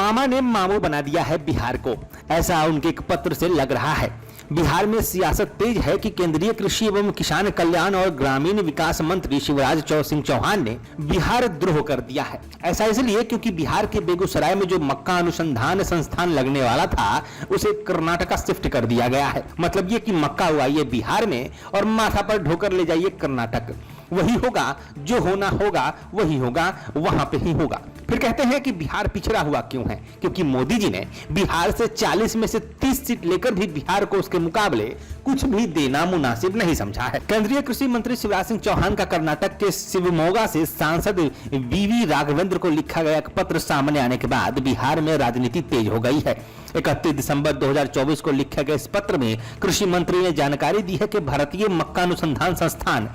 मामा ने मामू बना दिया है बिहार को, ऐसा उनके एक पत्र से लग रहा है। बिहार में सियासत तेज है कि केंद्रीय कृषि एवं किसान कल्याण और ग्रामीण विकास मंत्री शिवराज सिंह चौहान ने बिहार द्रोह कर दिया है। ऐसा इसलिए क्योंकि बिहार के बेगूसराय में जो मक्का अनुसंधान संस्थान लगने वाला था उसे कर्नाटक शिफ्ट कर दिया गया है। मतलब ये कि मक्का उगाइए बिहार में और माथा पर ढोकर ले जाइए कर्नाटक। वही होगा जो होना होगा, वही होगा, वहां पे ही होगा। फिर कहते हैं कि बिहार पिछड़ा हुआ क्यों है? क्योंकि मोदी जी ने बिहार से 40 में से 30 सीट लेकर भी बिहार को उसके मुकाबले कुछ भी देना मुनासिब नहीं समझा है। केंद्रीय कृषि मंत्री शिवराज सिंह चौहान का कर्नाटक के शिवमोगा से सांसद वीवी राघवेंद्र को लिखा गया एक पत्र सामने आने के बाद बिहार में राजनीति तेज हो गई है। 31 दिसंबर 2024 को लिखे गए इस पत्र में कृषि मंत्री ने जानकारी दी है कि भारतीय मक्का अनुसंधान संस्थान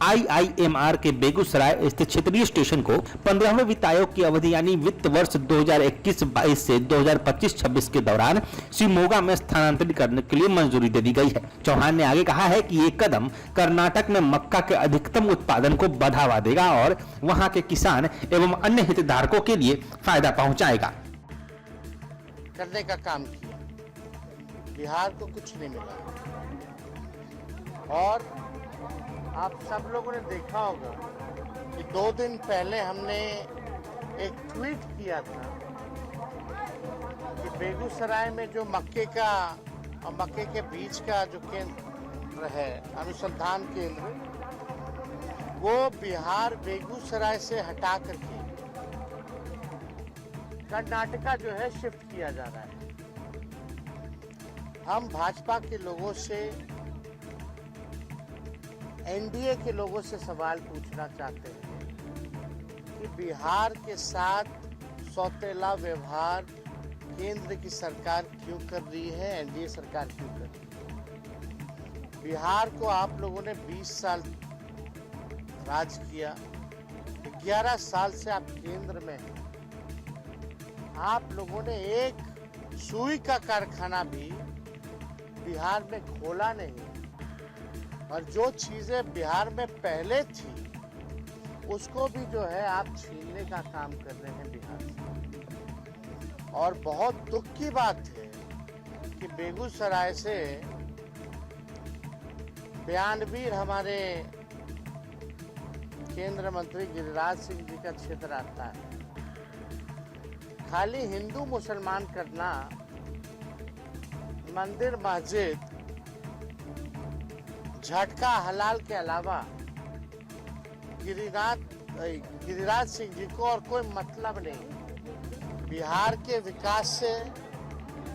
IIMR के बेगूसराय स्थित क्षेत्रीय स्टेशन को 15वें वित्त आयोग की अवधि यानी वित्त वर्ष 2021-22 से 2025-26 के दौरान शिवमोगा में स्थानांतरित करने के लिए मंजूरी दे दी गई है। चौहान ने आगे कहा है कि ये कदम कर्नाटक में मक्का के अधिकतम उत्पादन को बढ़ावा देगा और वहां के किसान एवं अन्य हितधारकों के लिए फायदा पहुंचाएगा। करने का काम किया, बिहार को कुछ नहीं मिला। और आप सब लोगों ने देखा होगा कि 2 दिन पहले हमने एक ट्वीट किया था कि बेगूसराय में जो मक्के का और मक्के के बीज का जो केंद्र है, अनुसंधान केंद्र, वो बिहार बेगूसराय से हटा करके कर्नाटका जो है शिफ्ट किया जा रहा है। हम भाजपा के लोगों से, एनडीए के लोगों से सवाल पूछना चाहते हैं कि बिहार के साथ सौतेला व्यवहार केंद्र की सरकार क्यों कर रही है, एनडीए सरकार क्यों कर रही है? बिहार को आप लोगों ने 20 साल राज किया, 11 साल से आप केंद्र में हैं। आप लोगों ने एक सुई का कारखाना भी बिहार में खोला नहीं, और जो चीजें बिहार में पहले थी उसको भी जो है आप छीनने का काम कर रहे हैं बिहार से। और बहुत दुख की बात है कि बेगूसराय से बयानवीर हमारे केंद्रीय मंत्री गिरिराज सिंह जी का क्षेत्र आता है। खाली हिंदू मुसलमान करना, मंदिर मस्जिद झटका हलाल के अलावा गिरिराज सिंह जी को और कोई मतलब नहीं। बिहार के विकास से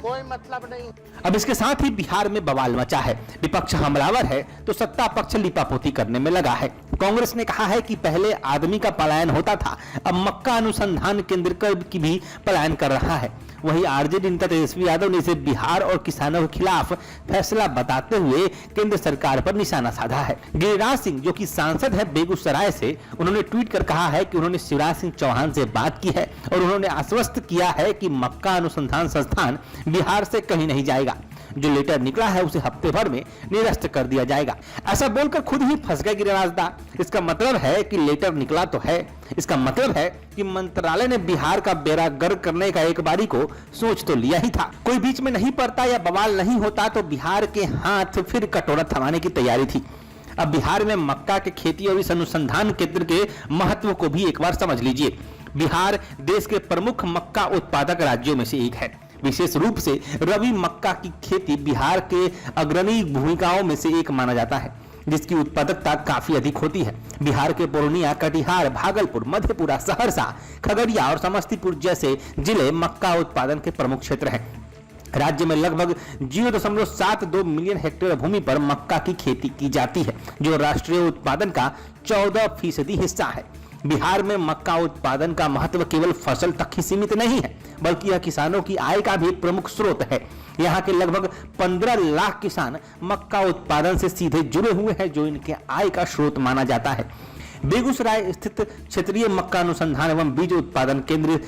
कोई मतलब नहीं। अब इसके साथ ही बिहार में बवाल मचा है। विपक्ष हमलावर है तो सत्ता पक्ष लिपापोती करने में लगा है। कांग्रेस ने कहा है कि पहले आदमी का पलायन होता था, अब मक्का अनुसंधान केंद्र का की भी पलायन कर रहा है। वहीं आरजेडी नेता तेजस्वी यादव ने इसे बिहार और किसानों के खिलाफ फैसला बताते हुए केंद्र सरकार पर निशाना साधा है। गिरिराज सिंह जो कि सांसद है बेगूसराय से, उन्होंने ट्वीट कर कहा है कि उन्होंने शिवराज सिंह चौहान से बात की है और उन्होंने आश्वस्त किया है कि मक्का अनुसंधान संस्थान बिहार से कहीं नहीं जाएगा। जो लेटर निकला है उसे हफ्ते भर में निरस्त कर दिया जाएगा। ऐसा बोलकर खुद ही फंस गए गिरिराज दा। इसका मतलब है कि लेटर निकला तो है, इसका मतलब है कि मंत्रालय ने बिहार का बेड़ा गर्क करने का एक बारी को सोच तो लिया ही था। कोई बीच में नहीं पड़ता या बवाल नहीं होता तो बिहार के हाथ फिर कटोरा थमाने की तैयारी थी। अब बिहार में मक्का के खेती और इस अनुसंधान केंद्र के महत्व को भी एक बार समझ लीजिए। बिहार देश के प्रमुख मक्का उत्पादक राज्यों में से एक है। विशेष रूप से रबी मक्का की खेती बिहार के अग्रणी भूमिकाओं में से एक माना जाता है, जिसकी उत्पादकता काफी अधिक होती है। बिहार के पूर्णिया, कटिहार, भागलपुर, मधेपुरा, सहरसा, खगड़िया और समस्तीपुर जैसे जिले मक्का उत्पादन के प्रमुख क्षेत्र हैं। राज्य में लगभग 0.72 मिलियन हेक्टेयर भूमि पर मक्का की खेती की जाती है, जो राष्ट्रीय उत्पादन का 14% हिस्सा है। बिहार में मक्का उत्पादन का महत्व केवल फसल तक ही सीमित नहीं है, बल्कि यह किसानों की आय का भी प्रमुख स्रोत है। यहाँ के लगभग 15 लाख किसान मक्का उत्पादन से सीधे जुड़े हुए हैं, जो इनके आय का स्रोत माना जाता है। बेगूसराय स्थित क्षेत्रीय मक्का अनुसंधान एवं बीज उत्पादन केंद्र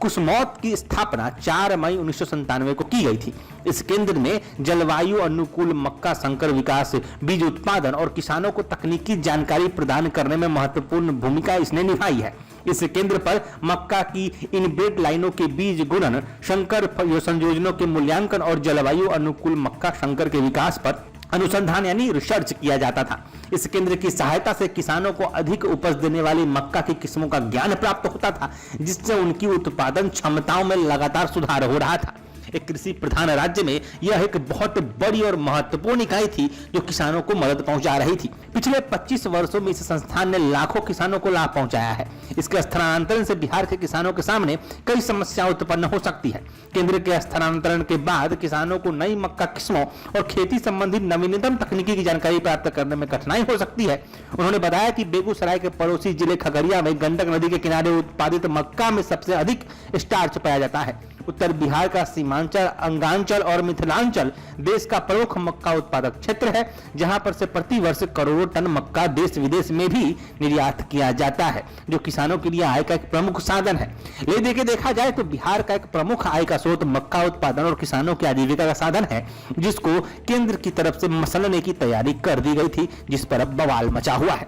कुसमौत की स्थापना 4 मई 1997 को की गई थी। इस केंद्र ने जलवायु अनुकूल मक्का संकर विकास, बीज उत्पादन और किसानों को तकनीकी जानकारी प्रदान करने में महत्वपूर्ण भूमिका इसने निभाई है। इस केंद्र पर मक्का की इनब्रेड लाइनों के बीज गुणन, संकर संयोजनों के मूल्यांकन और जलवायु अनुकूल मक्का संकर के विकास पर अनुसंधान यानी रिसर्च किया जाता था। इस केंद्र की सहायता से किसानों को अधिक उपज देने वाली मक्का की किस्मों का ज्ञान प्राप्त होता था, जिससे उनकी उत्पादन क्षमताओं में लगातार सुधार हो रहा था। एक कृषि प्रधान राज्य में यह एक बहुत बड़ी और महत्वपूर्ण इकाई थी जो किसानों को मदद पहुंचा रही थी। पिछले 25 वर्षों में इस संस्थान ने लाखों किसानों को लाभ पहुंचाया है। इसके स्थानांतरण से बिहार के किसानों के सामने कई समस्याएं उत्पन्न हो सकती है। केंद्र के स्थानांतरण के बाद किसानों को नई मक्का किस्मों और खेती संबंधी नवीनतम तकनीकी की जानकारी प्राप्त करने में कठिनाई हो सकती है। उन्होंने बताया कि बेगूसराय के पड़ोसी जिले खगड़िया में गंडक नदी के किनारे उत्पादित मक्का में सबसे अधिक स्टार्च पाया जाता है। उत्तर बिहार का सीमांचल, अंगांचल और मिथिलांचल देश का प्रमुख मक्का उत्पादक क्षेत्र है, जहां पर से प्रति वर्ष करोड़ों टन मक्का देश विदेश में भी निर्यात किया जाता है, जो किसानों के लिए आय का एक प्रमुख साधन है। ले के देखा जाए तो बिहार का एक प्रमुख आय का स्रोत मक्का उत्पादन और किसानों की आजीविका का साधन है, जिसको केंद्र की तरफ से मसलने की तैयारी कर दी गई थी, जिस पर अब बवाल मचा हुआ है।